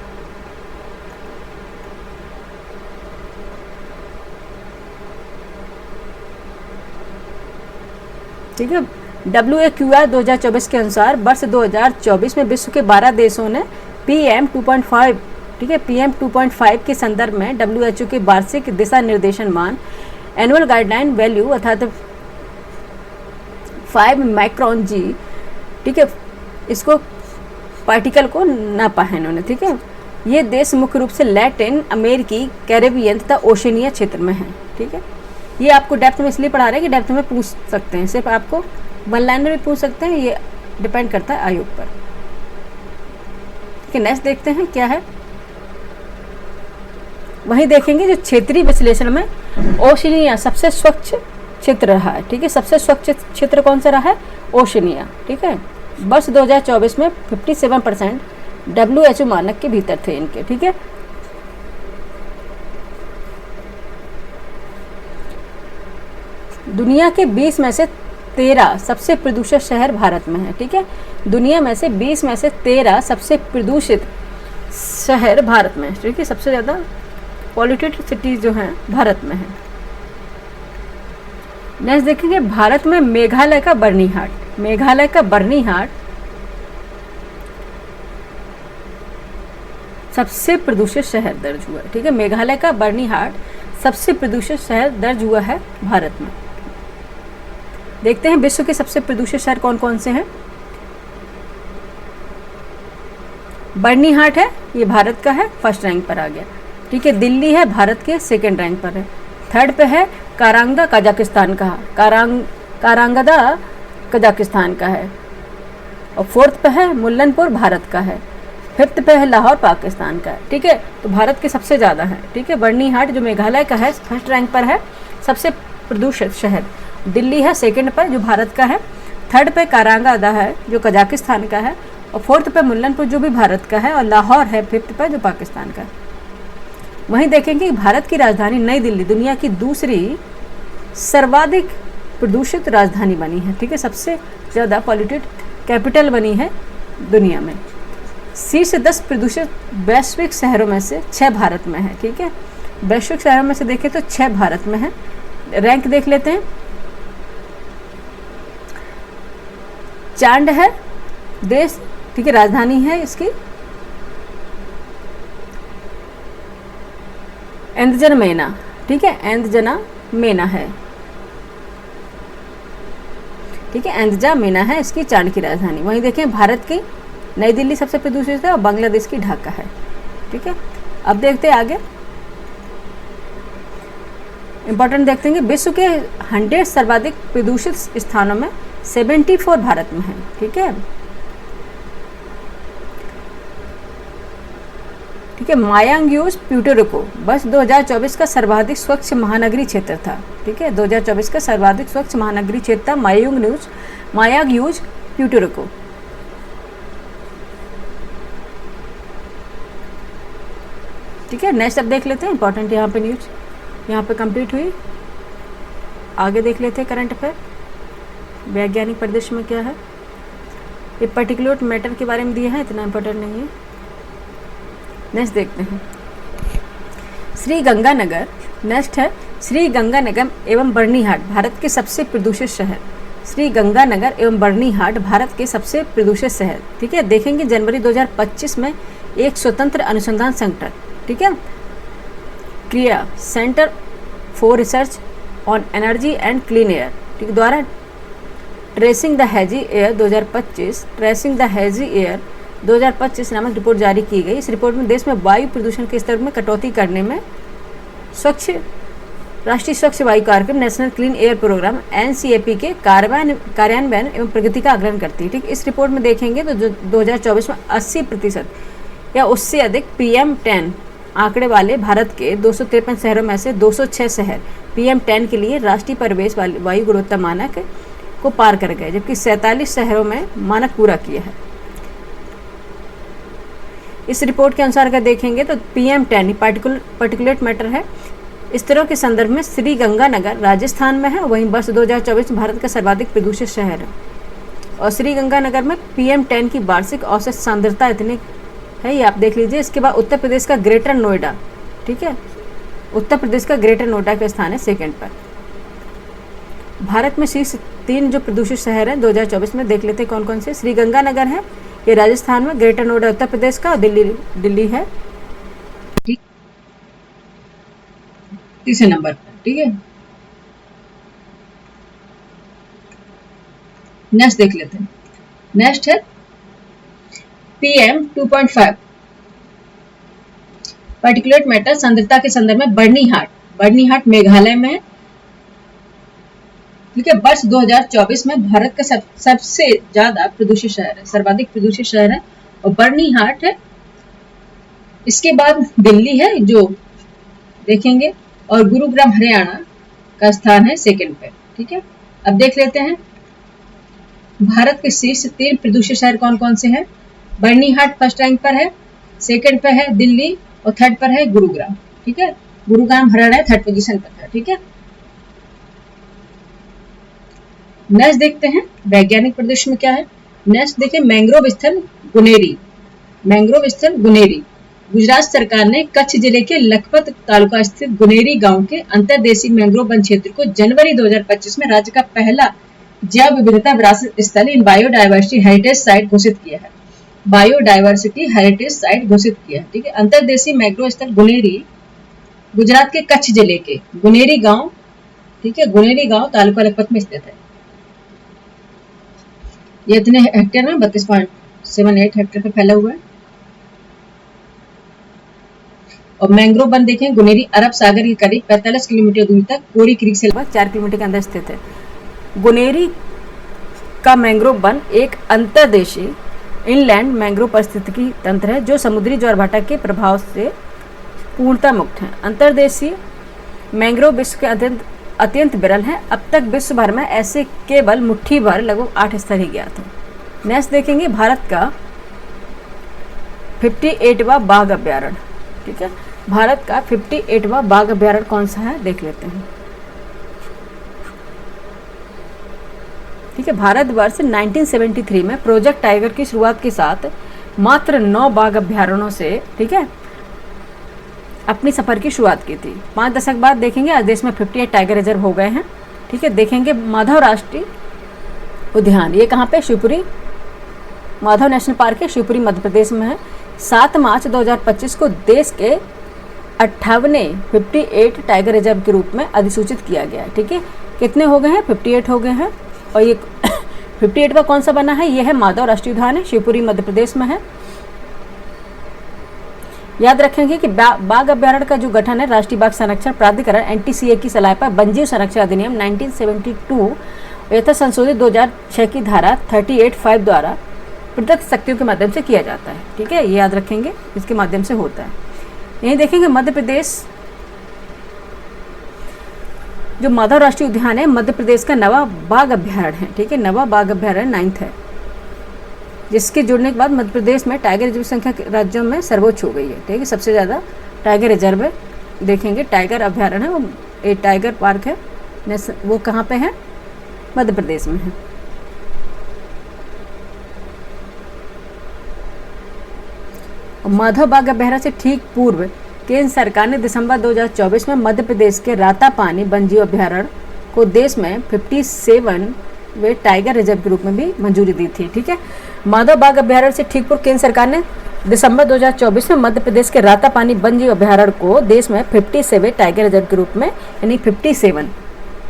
ठीक है, WAQI 2024 के अनुसार वर्ष 2024 में विश्व के 12 देशों ने PM 2.5 ठीक है PM 2.5 के संदर्भ में WHO के वार्षिक दिशा निर्देशन मान एनुअल गाइडलाइन वैल्यू अर्थात 5 माइक्रोन G, ठीक है, इसको पार्टिकल को नापा है इन्होंने। ठीक है, ये देश मुख्य रूप से लैटिन अमेरिकी, कैरेबियन तथा ओशनिया क्षेत्र में है। ठीक है, ये आपको डेप्थ में इसलिए पढ़ा रहे हैं कि डेप्थ में पूछ सकते हैं, सिर्फ आपको वन लाइनर भी पूछ सकते हैं, ये डिपेंड करता है आयोग पर। ठीक है, नेक्स्ट देखते हैं क्या है। वहीं देखेंगे जो क्षेत्रीय विश्लेषण में ओशनिया सबसे स्वच्छ क्षेत्र रहा है। ठीक है, सबसे स्वच्छ क्षेत्र कौन सा रहा है? ओशनिया। ठीक है, वर्ष 2024 में 57% WHO मानक के भीतर थे इनके। ठीक है, दुनिया के 20 में से 13 सबसे प्रदूषित शहर भारत में है। ठीक है, दुनिया में से 20 में से 13 सबसे प्रदूषित शहर भारत में है। ठीक है, सबसे ज़्यादा पॉल्यूटेड सिटीज जो हैं भारत में है। नेक्स्ट देखेंगे भारत में मेघालय का बर्नीहाट। मेघालय का बर्नीहाट सबसे प्रदूषित शहर दर्ज हुआ है। ठीक है, मेघालय का बर्नीहाट सबसे प्रदूषित शहर दर्ज हुआ है भारत में। देखते हैं विश्व के सबसे प्रदूषित शहर कौन कौन से हैं। बर्नीहाट है, ये भारत का है, फर्स्ट रैंक पर आ गया। ठीक है, दिल्ली है, भारत के सेकंड रैंक पर है। थर्ड पे है कारांगा, कजाकिस्तान का। कारांगदा कजाकिस्तान का है। और फोर्थ पे है मुल्लनपुर, भारत का है। फिफ्थ पे है लाहौर, पाकिस्तान का है। ठीक है, तो भारत के सबसे ज़्यादा है। ठीक है, बर्नीहाट जो मेघालय का है फर्स्ट रैंक पर है, सबसे प्रदूषित शहर। दिल्ली है सेकंड पर जो भारत का है। थर्ड पे कारांगदा है जो कजाकिस्तान का है। और फोर्थ पे मुल्लनपुर जो भी भारत का है। और लाहौर है फिफ्थ पर जो पाकिस्तान का है। वहीं देखेंगे भारत की राजधानी नई दिल्ली दुनिया की दूसरी सर्वाधिक प्रदूषित राजधानी बनी है। ठीक है, सबसे ज़्यादा पॉल्यूटेड कैपिटल बनी है दुनिया में। शीर्ष 10 प्रदूषित वैश्विक शहरों में से 6 भारत में है। ठीक है, वैश्विक शहरों में से देखें तो 6 भारत में है। रैंक देख लेते हैं। चांड है देश, ठीक है, राजधानी है इसकी एंदजनमेना। ठीक है, एंदजनमेना है। ठीक है, एंदजामेना है इसकी चांड की राजधानी। वहीं देखें भारत की नई दिल्ली सबसे प्रदूषित है और बांग्लादेश की ढाका है। ठीक है, अब देखते हैं आगे। इंपॉर्टेंट देखते हैं कि विश्व के 100 सर्वाधिक प्रदूषित स्थानों में 74 भारत में है। ठीक है, ठीक है। मायांग्यूज प्यूर्टो रिको वर्ष 2024 का सर्वाधिक स्वच्छ महानगरीय क्षेत्र था। ठीक है, 2024 का सर्वाधिक स्वच्छ महानगरीय क्षेत्र था मायांग्यूज प्यूर्टो रिको। ठीक है, नेक्स्ट अब देख लेते हैं इंपॉर्टेंट यहाँ पे न्यूज, यहाँ पे कंप्लीट हुई। आगे देख लेते हैं करंट अफेयर। वैज्ञानिक परिदृश्य में क्या है, ये पर्टिकुलर मैटर के बारे में दिया है, इतना इंपॉर्टेंट नहीं है। नेक्स्ट देखते हैं श्री गंगानगर। नेक्स्ट है श्री गंगानगर एवं बर्नीहाट भारत के सबसे प्रदूषित शहर। श्री गंगानगर एवं बर्नीहाट भारत के सबसे प्रदूषित शहर। ठीक है, देखेंगे जनवरी 2025 में एक स्वतंत्र अनुसंधान संगठन, ठीक है, CREA centre for research on energy and clean air, ठीक, द्वारा tracing the hazy air 2025 tracing the hazy air 2025 नामक रिपोर्ट जारी की गई। इस रिपोर्ट में देश में वायु प्रदूषण के स्तर में कटौती करने में राष्ट्रीय स्वच्छ वायु कार्यक्रम national clean air programme NCAP के कार्यान्वयन एवं प्रगति का आकलन करती है। ठीक, इस रिपोर्ट में देखेंगे तो 2024 में 80% या उससे अधिक PM10 आंकड़े वाले भारत के 253 शहरों में से 206 शहर PM10 के लिए राष्ट्रीय परिवेश वायु गुणवत्ता मानक को पार कर गए, जबकि 47 शहरों में मानक पूरा किया है। इस रिपोर्ट के अनुसार अगर देखेंगे तो PM10 पार्टिकुलेट मैटर है, स्तरों के संदर्भ में श्री गंगानगर राजस्थान में है, वहीं वर्ष 2024 में भारत का सर्वाधिक प्रदूषित शहर है। और श्री गंगानगर में PM10 की वार्षिक औसत सांद्रता इतनी है, ये आप देख लीजिए। इसके बाद उत्तर प्रदेश का ग्रेटर नोएडा, ठीक है, उत्तर प्रदेश का ग्रेटर नोएडा का स्थान है सेकंड पर। भारत में शीर्ष 3 जो प्रदूषित शहर हैं 2024 में, देख लेते हैं कौन कौन से। श्री गंगानगर है, ये राजस्थान में, ग्रेटर नोएडा उत्तर प्रदेश का, और दिल्ली है तीसरे नंबर पर। ठीक है, नेक्स्ट देख लेते हैं। नेक्स्ट है PM 2.5 पार्टिकुलेट मैटर सांद्रता के संदर्भ में बर्नीहाट मेघालय में है। ठीक है, वर्ष 2024 में भारत का सबसे ज्यादा प्रदूषित शहर है, सर्वाधिक प्रदूषित शहर है, और बर्नीहाट है। इसके बाद दिल्ली है जो देखेंगे, और गुरुग्राम हरियाणा का स्थान है सेकंड पे। ठीक है, अब देख लेते हैं भारत के शीर्ष 3 प्रदूषित शहर कौन कौन से हैं। बर्नीहाट फर्स्ट रैंक पर है, सेकंड पे है दिल्ली, और थर्ड पर है गुरुग्राम। ठीक है, गुरुग्राम हरियाणा थर्ड पोजीशन पर है। ठीक है, नेक्स्ट देखते हैं वैज्ञानिक परिदृश्य में क्या है। नेक्स्ट देखिए मैंग्रोव स्थल गुनेरी। गुजरात सरकार ने कच्छ जिले के लखपत तालुका स्थित गुनेरी गांव के अंतर्देशीय मैंग्रोव वन क्षेत्र को जनवरी 2025 में राज्य का पहला जैव विविधता विरासत स्थल इन बायोडायवर्सिटी हेरिटेज साइट घोषित किया है। ठीक है, अंतर्देशीय मैंग्रोव स्थल गुनेरी गुजरात के कच्छ जिले के गुनेरी गांव, ठीक है, गुनेरी गांव तालुका लखपत में स्थित है। ये इतने हेक्टेयर में 32.78 हेक्टेयर पे फैला हुआ है। और मैंग्रोव वन देखें गुनेरी अरब सागर के करीब 45 किलोमीटर दूरी तक कोरी क्रीक से लगभग 4 किलोमीटर के अंदर स्थित है। गुनेरी का मैंग्रोव वन एक अंतर्देशीय इनलैंड मैंग्रोव पारिस्थितिकी तंत्र है जो समुद्री ज्वारभाटा के प्रभाव से पूर्णतः मुक्त है। अंतर्देशीय मैंग्रोव विश्व के अत्यंत विरल हैं। अब तक विश्व भर में ऐसे केवल मुट्ठी भर लगभग 8 स्थल ही ज्ञात हैं। नेक्स्ट देखेंगे भारत का 58वां बाघ अभ्यारण्य। ठीक है, भारत का 58वां बाघ अभ्यारण्य कौन सा है देख लेते हैं। ठीक है, भारतवर्ष 1973 में प्रोजेक्ट टाइगर की शुरुआत के साथ मात्र 9 बाघ अभ्यारण्यों से, ठीक है, अपनी सफर की शुरुआत की थी। 5 दशक बाद देखेंगे आज देश में 58 टाइगर रिजर्व हो गए हैं। ठीक है, देखेंगे माधव राष्ट्रीय उद्यान, ये कहाँ पे, शिवपुरी, माधव नेशनल पार्क है, शिवपुरी मध्य प्रदेश में है। 7 मार्च 2025 को देश के 58वें 58 टाइगर रिजर्व के रूप में अधिसूचित किया गया है। ठीक है, कितने हो गए हैं, 58 हो गए हैं। और ये 58वां कौन सा बना है, ये है माधव राष्ट्रीय उद्यान है, शिवपुरी मध्य प्रदेश में है। याद रखेंगे कि बाघ अभ्यारण्य का जो गठन है राष्ट्रीय बाघ संरक्षण प्राधिकरण NTCA की सलाह पर वन्यजीव संरक्षण अधिनियम 1972 यथा संशोधित 2006 की धारा 38(5) द्वारा पृथक शक्तियों के माध्यम से किया जाता है। ठीक है, ये याद रखेंगे, इसके माध्यम से होता है। यही देखेंगे मध्य प्रदेश, जो माधव राष्ट्रीय उद्यान है मध्य प्रदेश का नवा बाघ अभ्यारण्य है। ठीक है, नवा बाघ अभ्यारण्य 9th है, जिसके जुड़ने के बाद मध्य प्रदेश में टाइगर रिजर्व संख्या राज्यों में सर्वोच्च हो गई है। ठीक है, सबसे ज़्यादा टाइगर रिजर्व है। देखेंगे टाइगर अभ्यारण्य है, वो एक टाइगर पार्क है, वो कहाँ पे है? मध्य प्रदेश में है। माधव बाघ अभ्यारण्य से ठीक पूर्व केंद्र सरकार ने दिसंबर 2024 में मध्य प्रदेश के रातापानी वन्यजीव अभ्यारण्य को देश में 57वें टाइगर रिजर्व के रूप में भी मंजूरी दी थी। ठीक है, माधव बाघ अभ्यारण्य से ठीक पूर्व केंद्र सरकार ने दिसंबर 2024 में मध्य प्रदेश के रातापानी वन्यजीव अभ्यारण्य को देश में 57वें टाइगर रिजर्व के रूप में, यानी 57,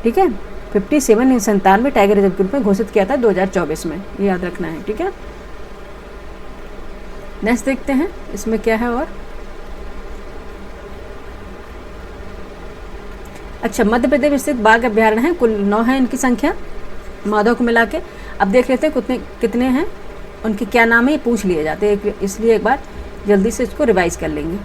ठीक है, 57 टाइगर रिजर्व के रूप में घोषित किया था 2024 में, ये याद रखना है। ठीक है, नेक्स्ट देखते हैं इसमें क्या है। और अच्छा, मध्य प्रदेश में स्थित बाघ अभ्यारण्य है, कुल 9 है इनकी संख्या माधव को मिला के। अब देख लेते हैं कितने हैं, उनके क्या नाम है, ये पूछ लिए जाते हैं, इसलिए एक बार जल्दी से इसको रिवाइज कर लेंगे।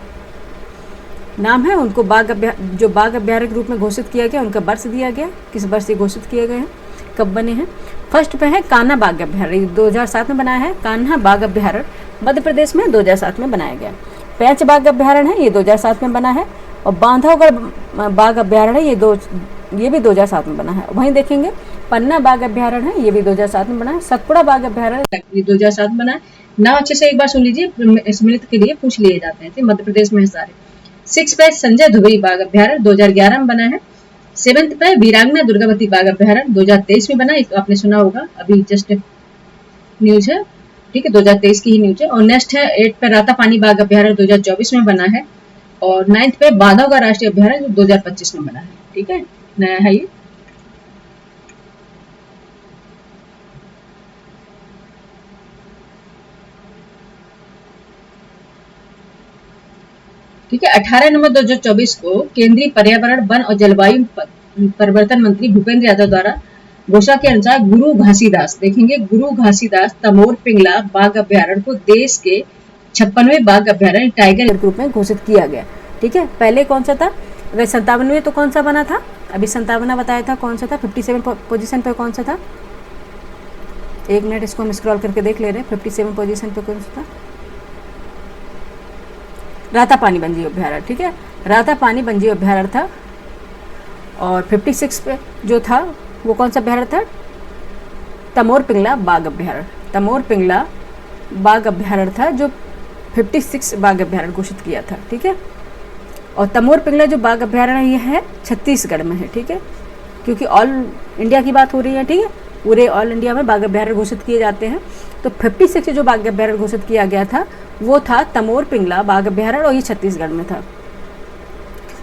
नाम है उनको जो बाघ अभ्यारण्य के रूप में घोषित किया गया, उनका वर्ष दिया गया, किस वर्ष से घोषित किए गए हैं, कब बने हैं। फर्स्ट पे है कान्हा बाघ अभ्यारण्य, 2007 में बनाया है। कान्हा बाघ अभ्यारण्य मध्य प्रदेश में 2007 में बनाया गया। पेंच बाघ अभ्यारण्य है, ये 2007 में बना है। और बांधवगढ़ बाघ अभ्यारण्य है, ये भी 2007 में बना है। वहीं देखेंगे पन्ना बाघ अभ्यारण्य है, ये भी 2007 में बना है। सतपुड़ा बाघ अभ्यारण्य ये 2007 में बना है। नाम अच्छे से एक बार सुन लीजिए, स्मृति के लिए पूछ लिए जाते हैं, मध्य प्रदेश में है सारे। 6 पे संजय धुबरी बाघ अभ्यारण्य 2011 में बना है। 7th पे वीरांगना दुर्गावती बाघ अभ्यारण्य 2023 में बना, आपने सुना होगा, अभी जस्ट न्यूज है। ठीक है, 2023 की ही न्यूज है। और नेक्स्ट है 8 पे रातापानी बाघ अभ्यारण्य 2024 में बना है। और 9th पे बांधवगढ़ राष्ट्रीय अभ्यारण्य 2025 में बना है। ठीक है, नया है ये। ठीक है, 18 नवंबर 2024 को केंद्रीय पर्यावरण, वन और जलवायु परिवर्तन मंत्री भूपेंद्र यादव द्वारा घोषणा के अनुसार गुरु घासीदास, देखेंगे गुरु घासीदास तमोर पिंगला बाघ अभ्यारण्य को देश के 56वें बाघ अभ्यारण्य टाइगर के रूप में घोषित किया गया। ठीक है, पहले कौन सा था, अगर 57वें तो कौन सा बना था, अभी 57वां बताया था, कौन सा था, 57 पोजीशन पे कौन सा था, एक मिनट इसको हम स्क्रॉल करके देख ले रहे हैं। 57 पोजीशन पे कौन सा था, रातापानी वन्यजीव अभ्यारण्य। ठीक है, रातापानी वन्यजीव अभ्यारण्य था। और 56 पे जो था वो कौन सा अभ्यारण्य था, तमोर पिंगला बाघ अभ्यारण्य। तमोर पिंगला बाघ अभ्यारण्य था जो 56 बाघ अभ्यारण्य घोषित किया था। ठीक है, और तमोर पिंगला जो बाघ अभ्यारण्य ये है छत्तीसगढ़ में है। ठीक है, क्योंकि ऑल इंडिया की बात हो रही है। ठीक है, पूरे ऑल इंडिया में बाघ अभ्यारण्य घोषित किए जाते हैं। तो 56 जो बाघ अभ्यारण्य घोषित किया गया था वो था तमोर पिंगला बाघ अभ्यारण्य, और ये छत्तीसगढ़ में था।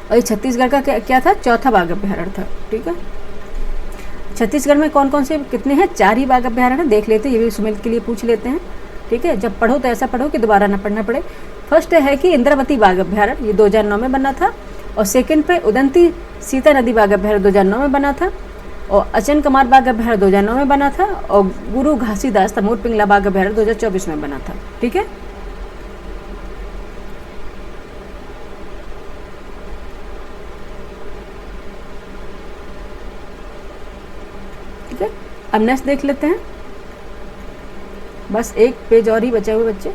और ये छत्तीसगढ़ का क्या था, चौथा बाघ अभ्यारण्य था। ठीक है, छत्तीसगढ़ में कौन कौन से कितने हैं, 4 ही बाघ अभ्यारण्य देख लेते हैं, ये भी सुमित के लिए पूछ लेते हैं। ठीक है, जब पढ़ो तो ऐसा पढ़ो कि दोबारा ना पढ़ना पड़े। फर्स्ट है कि इंद्रावती बाघ अभ्यारण्य, ये 2009 में बना था। और सेकंड पे उदंती सीता नदी बाघ अभ्यारण्य 2009 में बना था। और अचन कुमार बाघ अभ्यारण्य 2009 में बना था। और गुरु घासीदास तमोर पिंगला बाघ अभ्यारण्य 2024 में बना था। ठीक है, ठीक है, अब नेक्स्ट देख लेते हैं, बस एक पेज और ही बचे हुए बच्चे।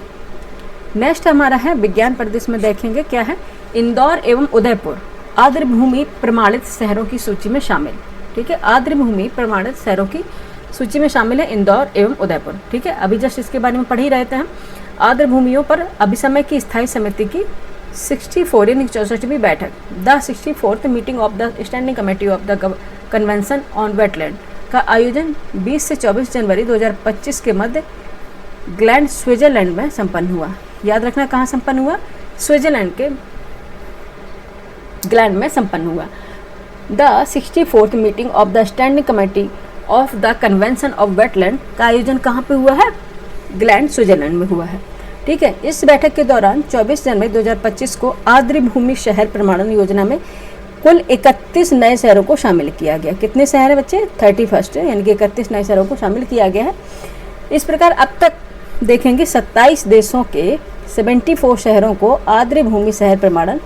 नेक्स्ट हमारा है विज्ञान प्रदेश में, देखेंगे क्या है, इंदौर एवं उदयपुर आर्द्रभूमि प्रमाणित शहरों की सूची में शामिल। ठीक है, आर्द्रभूमि प्रमाणित शहरों की सूची में शामिल है इंदौर एवं उदयपुर। ठीक है, अभी जस्ट इसके बारे में पढ़ ही रहे थे हम। आर्द्रभूमियों पर अभिसमय की स्थायी समिति की 64वीं बैठक, the 64th meeting of the standing committee of the convention on wetland का आयोजन 20 से 24 जनवरी 2025 के मध्य ग्लैंड स्विट्जरलैंड में संपन्न हुआ। याद रखना कहाँ संपन्न हुआ, स्विट्जरलैंड के ग्लैंड में संपन्न हुआ। The 64th meeting of the standing committee of the convention of wetland का आयोजन कहाँ पे हुआ है, ग्लैंड स्विट्जरलैंड में हुआ है। ठीक है। इस बैठक के दौरान 24 जनवरी 2025 को आर्द्र भूमि शहर प्रमाणन योजना में कुल 31 नए शहरों को शामिल किया गया। कितने शहर है बच्चे? 31 है, यानी कि 31 नए शहरों को शामिल किया गया है। इस प्रकार अब तक देखेंगे 27 देशों के 74 शहरों को आर्द्र भूमि शहर प्रमाणन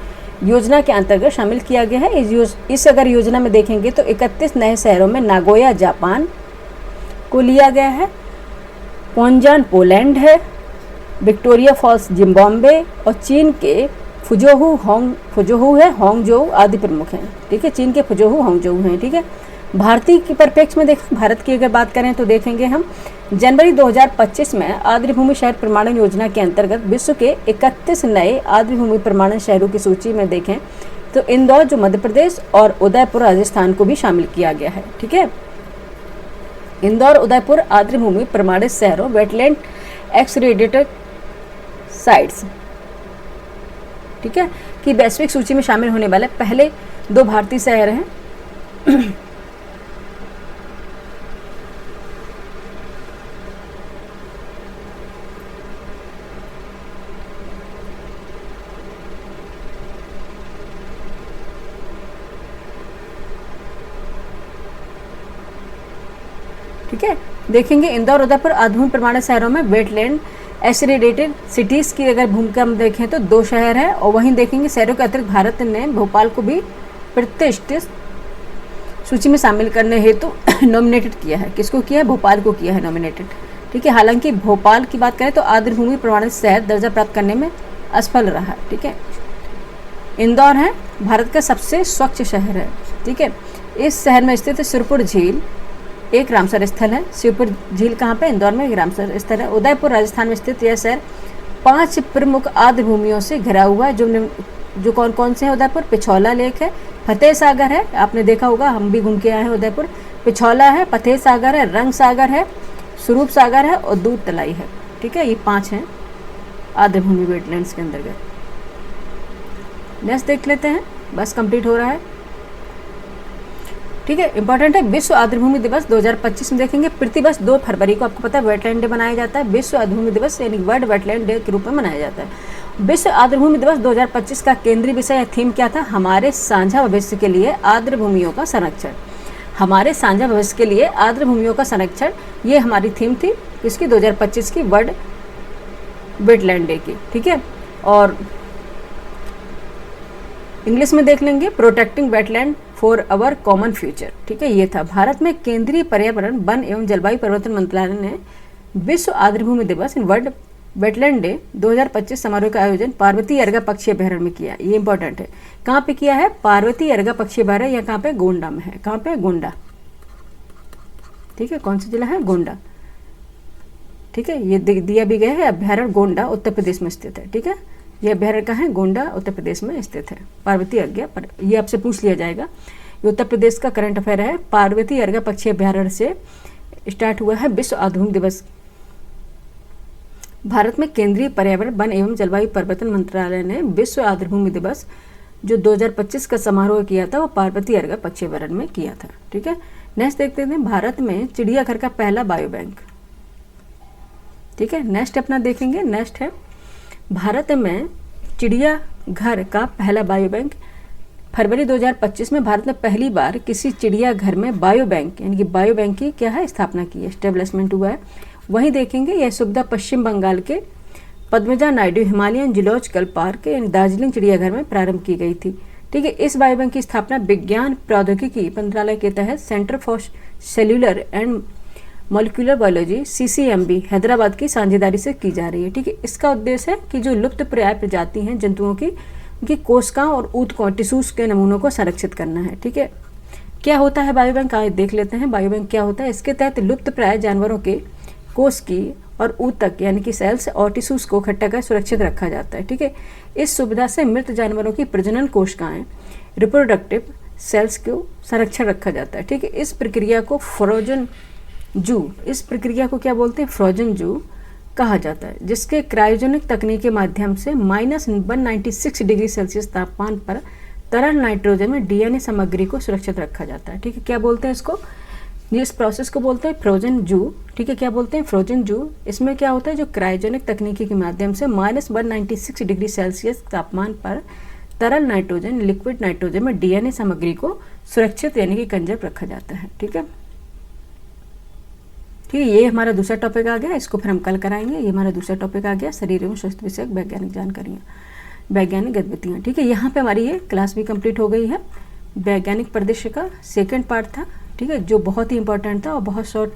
योजना के अंतर्गत शामिल किया गया है। इस अगर योजना में देखेंगे तो 31 नए शहरों में नागोया जापान को लिया गया है, पोन्जान पोलैंड है, विक्टोरिया फॉल्स जिम्बाब्वे और चीन के फुजोहू है, होंगजोऊ आदि प्रमुख हैं। ठीक है, चीन के फुजोहू होंगजोऊ हैं। ठीक है, भारतीय के परिप्रेक्ष्य में देखें, भारत की अगर बात करें तो देखेंगे हम जनवरी 2025 में आर्द्र भूमि शहर प्रमाणन योजना के अंतर्गत विश्व के 31 नए आर्द्र भूमि प्रमाणन शहरों की सूची में देखें तो इंदौर जो मध्य प्रदेश और उदयपुर राजस्थान को भी शामिल किया गया है। ठीक है, इंदौर उदयपुर आर्द्र भूमि प्रमाणित शहरों वेटलैंड एक्सरेडिटेड साइट्स, ठीक है, कि वैश्विक सूची में शामिल होने वाले पहले 2 भारतीय शहर हैं। ठीक है, देखेंगे इंदौर उदयपुर आधुनिक प्रमाणित शहरों में वेटलैंड एसिडेटेड सिटीज़ की अगर भूमिका हम देखें तो 2 शहर है। और वहीं देखेंगे शहरों के अतिरिक्त भारत ने भोपाल को भी प्रतिष्ठित सूची में शामिल करने हेतु नॉमिनेटेड किया है। किसको किया है? भोपाल को किया है नॉमिनेटेड। ठीक है, हालांकि भोपाल की बात करें तो आर्द्र भूमि प्रमाणित शहर दर्जा प्राप्त करने में असफल रहा। ठीक है, इंदौर है भारत का सबसे स्वच्छ शहर है। ठीक है, इस शहर में स्थित सिरपुर झील एक रामसर स्थल है। शिवपुर झील कहाँ पे? इंदौर में एक रामसर स्थल है। उदयपुर राजस्थान में स्थित यह शहर 5 प्रमुख आर्द्र भूमियों से घिरा हुआ है। जो कौन कौन से हैं? उदयपुर पिछौला लेक है, फतेह सागर है, आपने देखा होगा, हम भी घूम के आए हैं उदयपुर। पिछौला है, फतेह सागर है, रंग सागर है, स्वरूप सागर है और दूध तलाई है। ठीक है, ये 5 हैं आर्द्र भूमि वेटलैंड्स के अंतर्गत। नेक्स्ट देख लेते हैं, बस कंप्लीट हो रहा है। ठीक है, इंपॉर्टेंट है विश्व आर्द्र भूमि दिवस 2025 में देखेंगे प्रतिवर्ष 2 फरवरी को, आपको पता है, वेटलैंड डे मनाया जाता है। विश्व आर्द्र भूमि दिवस यानी वर्ल्ड वेटलैंड डे के रूप में मनाया जाता है। विश्व आर्द्र भूमि दिवस 2025 का केंद्रीय विषय या थीम क्या था? हमारे साझा भविष्य के लिए आर्द्र भूमियों का संरक्षण। हमारे साझा भविष्य के लिए आर्द्र भूमियों का संरक्षण, ये हमारी थीम थी इसकी 2025 की वर्ल्ड वेटलैंड डे की। ठीक है, और इंग्लिश में देख लेंगे protecting wetland for our common future. ठीक है, ये था। भारत में केंद्रीय पर्यावरण वन एवं जलवायु परिवर्तन मंत्रालय ने विश्व आर्द्र भूमि दिवस इन वर्ल्ड वेटलैंड डे 2025 समारोह का आयोजन पार्वती अर्गा पक्षी अभ्यारण्य में किया। ये इंपॉर्टेंट है। कहाँ पे किया है? पार्वती अर्गा पक्षी अभ्यारण्य, या कहाँ पे? गोंडा में है। कहाँ पे? गोंडा। ठीक है, कौन सा जिला है? गोंडा। ठीक है, ये दिया भी गया है अभ्यारण्य गोंडा उत्तर प्रदेश में स्थित है। ठीक है, ये अभ्यारण्य कहाँ है? गोंडा उत्तर प्रदेश में स्थित है। पार्वती अर्गा पर ये आपसे पूछ लिया जाएगा। ये उत्तर प्रदेश का करंट अफेयर है। पार्वती अर्गा पक्षी अभ्यारण्य से स्टार्ट हुआ है विश्व आर्द्र भूमि दिवस। भारत में केंद्रीय पर्यावरण वन एवं जलवायु परिवर्तन मंत्रालय ने विश्व आर्द्र भूमि दिवस जो 2025 का समारोह किया था वो पार्वती अर्गा पक्षी अभ्यारण्य में किया था। ठीक है, नेक्स्ट देखते हैं भारत में चिड़ियाघर का पहला बायो बैंक। ठीक है, नेक्स्ट अपना देखेंगे। नेक्स्ट है भारत में चिड़ियाघर का पहला बायो बैंक। फरवरी 2025 में भारत में पहली बार किसी चिड़ियाघर में बायो बैंक यानी कि बायो बैंक की क्या है? स्थापना की है, एस्टेब्लिशमेंट हुआ है। वहीं देखेंगे यह सुविधा पश्चिम बंगाल के Padmaja Naidu Himalayan zoological park यानी दार्जिलिंग चिड़ियाघर में प्रारंभ की गई थी। ठीक है, इस बायो बैंक की स्थापना विज्ञान प्रौद्योगिकी मंत्रालय के तहत centre for cellular and molecular biology CCMB Hyderabad की साझेदारी से की जा रही है। ठीक है, इसका उद्देश्य है कि जो लुप्त प्राय प्रजाति हैं जंतुओं की, उनकी कोशिकाओं और ऊतकों टिश्यूज के नमूनों को संरक्षित करना है। ठीक है, क्या होता है बायो बैंक? आइए देख लेते हैं बायो बैंक क्या होता है। इसके तहत लुप्त प्राय जानवरों के कोश की और ऊतक यानी कि सेल्स और टिश्यूज को इकट्ठा कर सुरक्षित रखा जाता है। ठीक है, इस सुविधा से मृत जानवरों की प्रजनन कोशिकाएं रिप्रोडक्टिव सेल्स को संरक्षण रखा जाता है। ठीक है, इस प्रक्रिया को फ्रोजन जू, इस प्रक्रिया को क्या बोलते हैं? फ्रोजन जू कहा जाता है, जिसके क्रायोजेनिक तकनीक के माध्यम से -196 डिग्री सेल्सियस तापमान पर तरल नाइट्रोजन में DNA सामग्री को सुरक्षित रखा जाता है। ठीक है, क्या बोलते हैं इसको? इस प्रोसेस को बोलते हैं फ्रोजन जू, ठीक है। क्या बोलते हैं? फ्रोजन जू। इसमें क्या होता है, जो क्रायोजेनिक तकनीकी के माध्यम से -196 डिग्री सेल्सियस तापमान पर तरल नाइट्रोजन, लिक्विड नाइट्रोजन में डीएनए सामग्री को सुरक्षित यानी कि कंजर्व रखा जाता है, ठीक है। ठीक है, ये हमारा दूसरा टॉपिक आ गया, इसको फिर हम कल कराएंगे। ये हमारा दूसरा टॉपिक आ गया, शरीर एवं स्वास्थ्य विषयक वैज्ञानिक जानकारियाँ, वैज्ञानिक गतिविधियाँ, ठीक है। यहाँ पे हमारी ये क्लास भी कंप्लीट हो गई है। वैज्ञानिक परिदृश्य का सेकंड पार्ट था, ठीक है, जो बहुत ही इंपॉर्टेंट था और बहुत शॉर्ट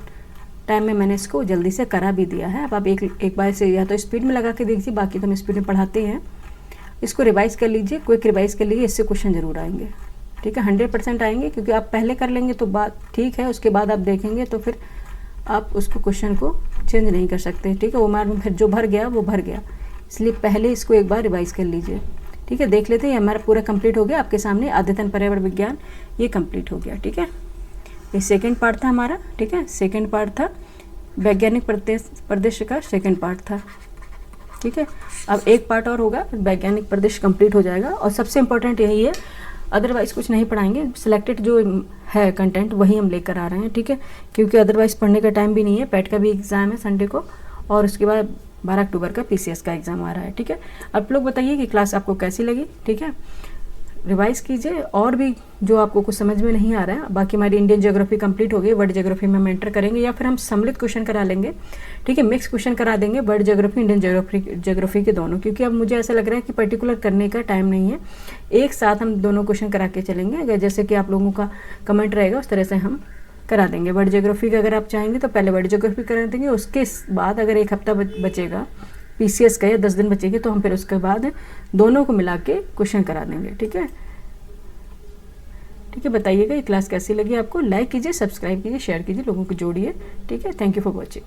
टाइम में मैंने इसको जल्दी से करा भी दिया है। अब आप एक बार से या तो स्पीड में लगा के देखिए, बाकी तो हम स्पीड में पढ़ाते हैं। इसको रिवाइज कर लीजिए, क्विक रिवाइज कर लीजिए, इससे क्वेश्चन जरूर आएंगे, ठीक है। 100% आएंगे, क्योंकि आप पहले कर लेंगे तो बात ठीक है, उसके बाद आप देखेंगे तो फिर आप उसको क्वेश्चन को चेंज नहीं कर सकते, ठीक है। वो मार में फिर जो भर गया वो भर गया, इसलिए पहले इसको एक बार रिवाइज कर लीजिए, ठीक है। देख लेते हैं, हमारा पूरा कंप्लीट हो गया आपके सामने। अद्यतन पर्यावरण विज्ञान ये कंप्लीट हो गया, ठीक है। ये सेकंड पार्ट था हमारा, ठीक है। सेकंड पार्ट था वैज्ञानिक परिदृश्य का, सेकंड पार्ट था, ठीक है। अब एक पार्ट और होगा, वैज्ञानिक परिदृश्य कंप्लीट हो जाएगा। और सबसे इम्पोर्टेंट यही है, अदरवाइज कुछ नहीं पढ़ाएंगे, सिलेक्टेड जो है कंटेंट वही हम लेकर आ रहे हैं, ठीक है। क्योंकि अदरवाइज पढ़ने का टाइम भी नहीं है। पैट का भी एग्ज़ाम है संडे को, और उसके बाद 12 अक्टूबर का पीसीएस का एग्ज़ाम आ रहा है, ठीक है। आप लोग बताइए कि क्लास आपको कैसी लगी, ठीक है। रिवाइज कीजिए, और भी जो आपको कुछ समझ में नहीं आ रहा है। बाकी हमारी इंडियन ज्योग्राफी कंप्लीट हो गई, वर्ल्ड ज्योग्राफी में हम एंटर करेंगे, या फिर हम सम्मिलित क्वेश्चन करा लेंगे, ठीक है। मिक्स क्वेश्चन करा देंगे, वर्ल्ड ज्योग्राफी, इंडियन ज्योग्राफी के दोनों, क्योंकि अब मुझे ऐसा लग रहा है कि पर्टिकुलर करने का टाइम नहीं है। एक साथ हम दोनों क्वेश्चन करा के चलेंगे, अगर जैसे कि आप लोगों का कमेंट रहेगा उस तरह से हम करा देंगे। वर्ल्ड ज्योग्राफी का अगर आप चाहेंगे तो पहले वर्ल्ड ज्योग्राफी करा देंगे, उसके बाद अगर एक हफ्ता बचेगा पीसीएस का या 10 दिन बचेंगे तो हम फिर उसके बाद दोनों को मिला के क्वेश्चन करा देंगे, ठीक है। ठीक है, बताइएगा ये क्लास कैसी लगी आपको। लाइक कीजिए, सब्सक्राइब कीजिए, शेयर कीजिए, लोगों को जोड़िए, ठीक है। Thank you for watching.